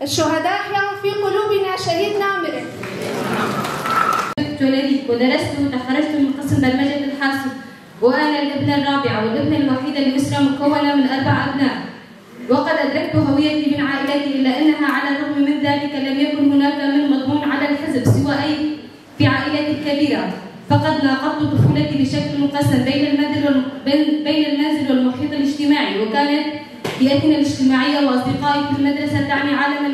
الشهداء أحياء في قلوبنا شهيد نامر. ولدي ودرست وتخرجت من قسم برمجة الحاسب، وأنا الابنة الرابعة والابنة الوحيدة لأسرة مكونة من 4 أبناء. وقد أدركت هويتي من عائلتي، إلا أنها على الرغم من ذلك لم يكن هناك من مضمون على الحزب سوى أي في عائلتي الكبيرة، فقد ناقضت طفولتي بشكل مقسم بين المنزل والمحيط الاجتماعي، وكانت بيئتنا الاجتماعية وأصدقائي في المدرسة تعني عالما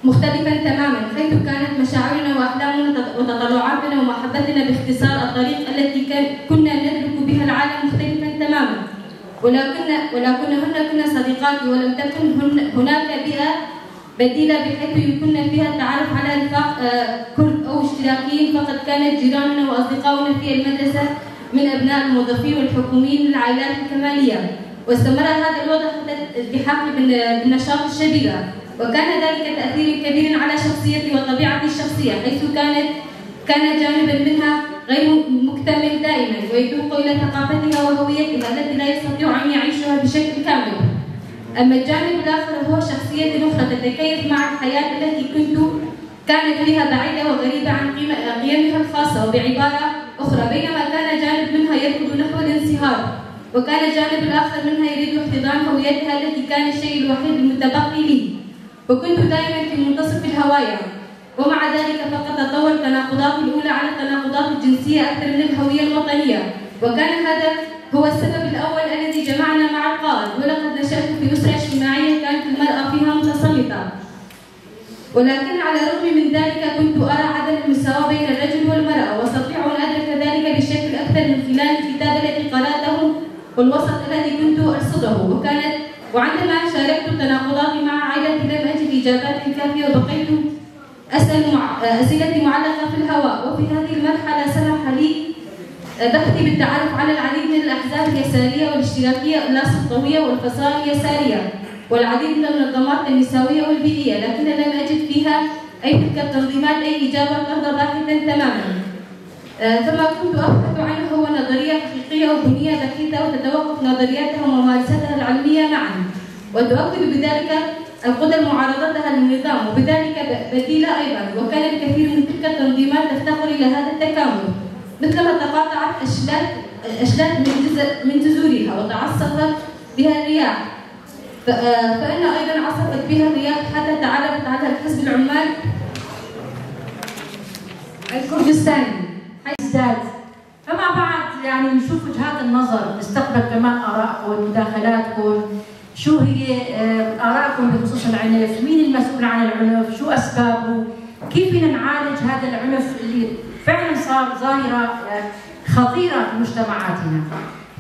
مختلفا تماما، حيث كانت مشاعرنا وأحلامنا وتطلعاتنا ومحبتنا باختصار الطريق التي كنا ندرك بها العالم مختلفا تماما. ولكنهن صديقاتي، ولم تكن هناك بيئة بديلة بحيث يمكننا فيها التعرف على رفاق كرد أو اشتراكيين، فقد كانت جيراننا وأصدقاؤنا في المدرسة من أبناء الموظفين والحكوميين للعائلات الكمالية. واستمر هذا الوضع حتى التحاقي بالنشاط الشبيبة، وكان ذلك تأثير كبير على شخصيتي وطبيعتي الشخصية، حيث كان جانبا منها غير مكتمل دائما، ويتوق إلى ثقافتها وهويتها التي لا يستطيع أن يعيشها بشكل كامل. أما الجانب الآخر هو شخصية أخرى تتكيف مع الحياة التي كانت فيها بعيدة وغريبة عن قيمها الخاصة، وبعبارة أخرى بينما كان جانب منها يركض نحو الانصهار، وكان الجانب الآخر منها يريد احتضان هويتها التي كان الشيء الوحيد المتبقي لي، وكنت دائما في منتصف الهواية. ومع ذلك فقد تطور تناقضاتي الأولى على التناقضات الجنسية أكثر من الهوية الوطنية، وكان هذا هو السبب الأول الذي جمعنا مع القائد. ولقد نشأت في أسرة اجتماعية كانت المرأة فيها متسلطة، ولكن على الرغم من ذلك كنت أرى عدم المساواة بين الرجل والمرأة، واستطيع أن أدرك ذلك بشكل أكثر من خلال الكتاب الذي قرأته والوسط الذي كنت أرصده. وعندما شاركت تناقضاتي مع عائلتي لم أجد إجابات كافية، وبقيت أسأل أسئلتي معلقة في الهواء. وفي هذه المرحلة سمح لي بحثي بالتعرف على العديد من الأحزاب اليسارية والاشتراكية اللاصقطوية والفصائل اليسارية والعديد من المنظمات النسوية والبيئية، لكن لم أجد فيها أي تلك التنظيمات أي إجابة ترضى باحثا تماما. فما كنت أبحث عنه هو نظرية حقيقية وبنية بحيثة وتتوقف نظرياتها وممارستها العلمية معا، وتؤكد بذلك القدر معارضتها للنظام وبذلك بديلة أيضا. وكان الكثير من تلك التنظيمات تفتقر إلى هذا التكامل، مثلما تقاطعت أشلاك من جذورها وتعصفت بها الرياح، فإن أيضا عصفت بها الرياح حتى تعرفت على الحزب العمال الكردستاني. فما بعد يعني نشوف وجهات النظر، نستقبل كمان آرائكم مداخلاتكم، شو هي آرائكم بخصوص العنف، مين المسؤول عن العنف، شو أسبابه، كيف بدنا نعالج هذا العنف اللي فعلا صار ظاهرة خطيرة في مجتمعاتنا.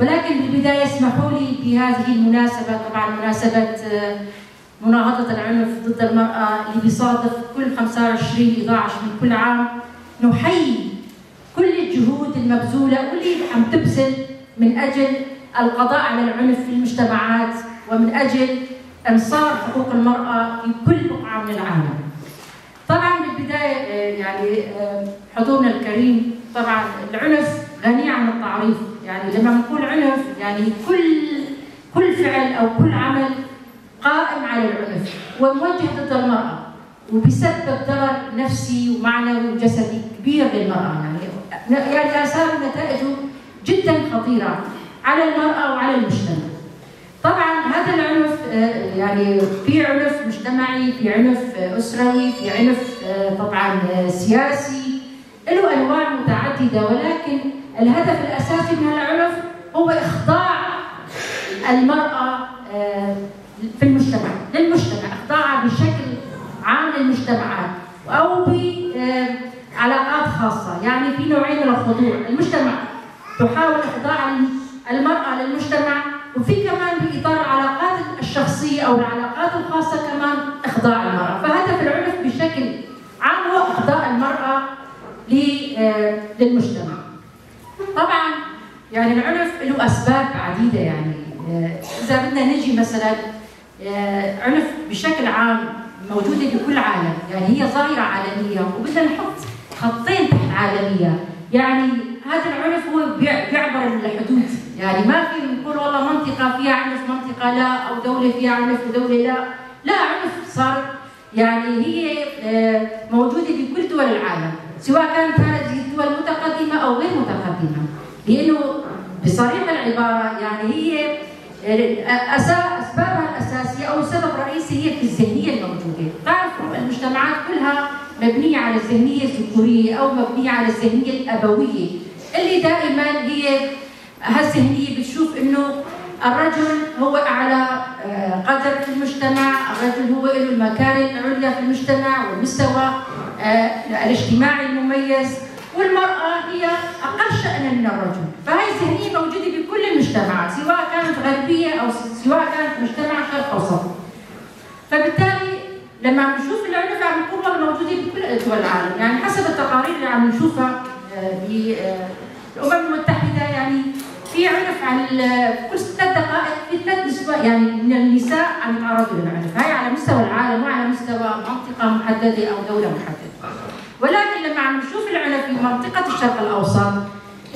ولكن بالبداية اسمحوا لي بهذه المناسبة، طبعا مناسبة مناهضة العنف ضد المرأة اللي بيصادف كل 25/11 من كل عام، نحيي كل الجهود المبذولة واللي عم تبذل من أجل القضاء على العنف في المجتمعات ومن أجل إنصار حقوق المرأة في كل بقعة من العالم. طبعا بالبداية يعني حضورنا الكريم، طبعا العنف غني عن التعريف، يعني لما نقول عنف يعني كل فعل أو كل عمل قائم على العنف وموجه ضد المرأة وبيسبب ضرر نفسي ومعنوي وجسدي كبير للمرأة، يعني آثار ونتائجه جدا خطيرة على المرأة وعلى المجتمع. طبعا هذا العنف يعني في عنف مجتمعي، في عنف أسري، في عنف طبعا سياسي، له أنواع متعددة، ولكن الهدف الأساسي من العنف هو إخضاع المرأة في المجتمع للمجتمع، إخضاعها بشكل عام للمجتمعات أو بعلاقات خاصة. يعني في نوعين من الخضوع، المجتمع تحاول إخضاع المرأة للمجتمع، وفي كمان بإطار العلاقات الشخصية أو العلاقات الخاصة كمان إخضاع المرأة. فهدف العنف بشكل عام هو إخضاع المرأة للمجتمع. طبعا يعني العنف له أسباب عديدة، يعني إذا بدنا نجي مثلا عنف بشكل عام موجودة بكل عالم، يعني هي ظاهرة عالمية وبدنا نحط خطين تحت عالمية. يعني هذا العنف هو بيعبر الحدود، يعني ما في نقول والله منطقة فيها عنف منطقة لا، أو دولة فيها عنف ودولة لا، لا، عنف صار يعني هي موجوده في كل دول العالم، سواء كانت هذه الدول متقدمه او غير متقدمه، لانه بصريح العباره يعني هي اسبابها الاساسيه او سبب رئيسي هي في الذهنيه الموجوده. تعرف المجتمعات كلها مبنيه على الذهنيه الذكوريه او مبنيه على الذهنيه الابويه، اللي دائما هي هالذهنيه بتشوف انه الرجل هو اعلى قدر في المجتمع، الرجل هو له المكانه العليا في المجتمع والمستوى الاجتماعي المميز، والمراه هي اقل شأنا من الرجل. فهي الذهنيه موجوده بكل المجتمعات سواء كانت غربيه او سواء كانت مجتمع شرق اوسط. فبالتالي لما عم نشوف العنف عم نقول والله موجوده بكل دول العالم، يعني حسب التقارير اللي عم نشوفها بالامم المتحده يعني في عنف على كل 6 دقائق في 3 نسوة يعني من النساء عم يتعرضوا للعنف، هاي على مستوى العالم وعلى مستوى منطقه محدده او دوله محدده. ولكن لما عم نشوف العنف في منطقه الشرق الاوسط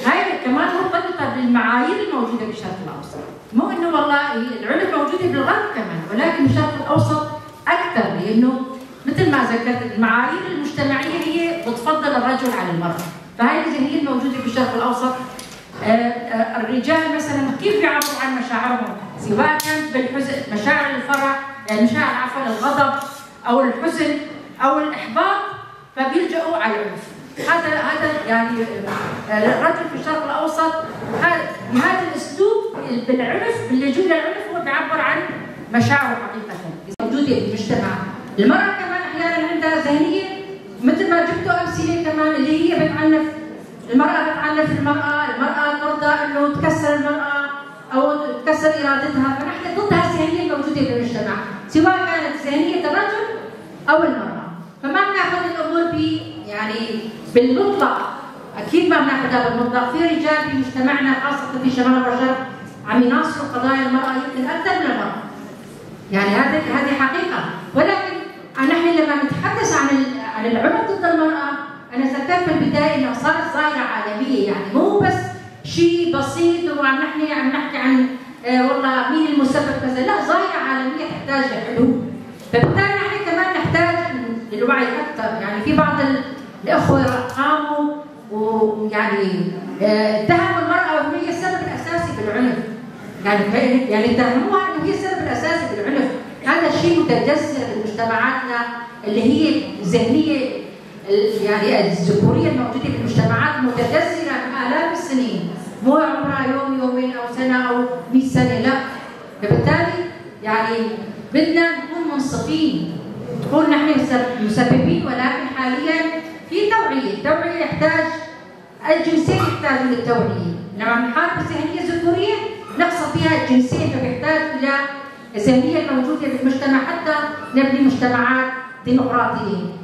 هاي كمان مرتبطه بالمعايير الموجوده بالشرق الاوسط، مو انه والله العنف موجوده بالغرب كمان، ولكن الشرق الاوسط اكثر، لانه مثل ما ذكرت المعايير المجتمعيه هي بتفضل الرجل على المراه. فهي الذهنيه الموجوده بالشرق الاوسط. الرجال مثلا كيف بيعبروا عن مشاعرهم؟ سواء كانت بالحزن، مشاعر الفرح، مشاعر عفوا الغضب او الحزن او الاحباط، فبيلجأوا على العنف. هذا يعني الرجل في الشرق الاوسط بهذا الاسلوب بالعنف، باللجوء للعنف هو بيعبر عن مشاعره حقيقه موجوده بالمجتمع. المراه كمان احيانا عندها ذهنيه مثل ما جبتوا امثله كمان اللي هي بتعنف المرأة، بتعنف المرأة ترضى انه تكسر المرأة او تكسر ارادتها، فنحن ضد هالذهنية الموجودة بالمجتمع سواء كانت ذهنية الرجل او المرأة. فما بناخذ الامور يعني بالمطلق، اكيد ما بناخذها بالمطلق، في رجال في مجتمعنا خاصة في شمال الرجل عم يناصروا قضايا المرأة يمكن اكثر من المرأة. يعني هذه حقيقة، ولكن نحن لما نتحدث عن العنف ضد المرأة أنا ذكرت في البداية إنها صارت ظاهرة عالمية، يعني مو بس شيء بسيط وعم نحكي عن والله مين المسبب كذا، لا، ظاهرة عالمية تحتاج لحلول. فبالتالي نحن كمان نحتاج للوعي أكثر. يعني في بعض الأخوة قاموا ويعني اتهموا المرأة وهي السبب الأساسي بالعنف، يعني اتهموها إنه هي السبب الأساسي بالعنف. هذا الشيء متجسر بمجتمعاتنا اللي هي ذهنية يعني الذكوريه الموجوده في المجتمعات متجذره آلاف السنين، مو عمرها يوم يومين او سنه او 100 سنه، لا. فبالتالي يعني بدنا نكون منصفين، نكون نحن مسببين، ولكن حاليا في توعيه يحتاج الجنسين يحتاجوا للتوعيه. لما نحارب الذهنيه الذكوريه نقصد فيها الجنسين، فبيحتاج الى الذهنيه الموجوده في المجتمع حتى نبني مجتمعات ديمقراطيه.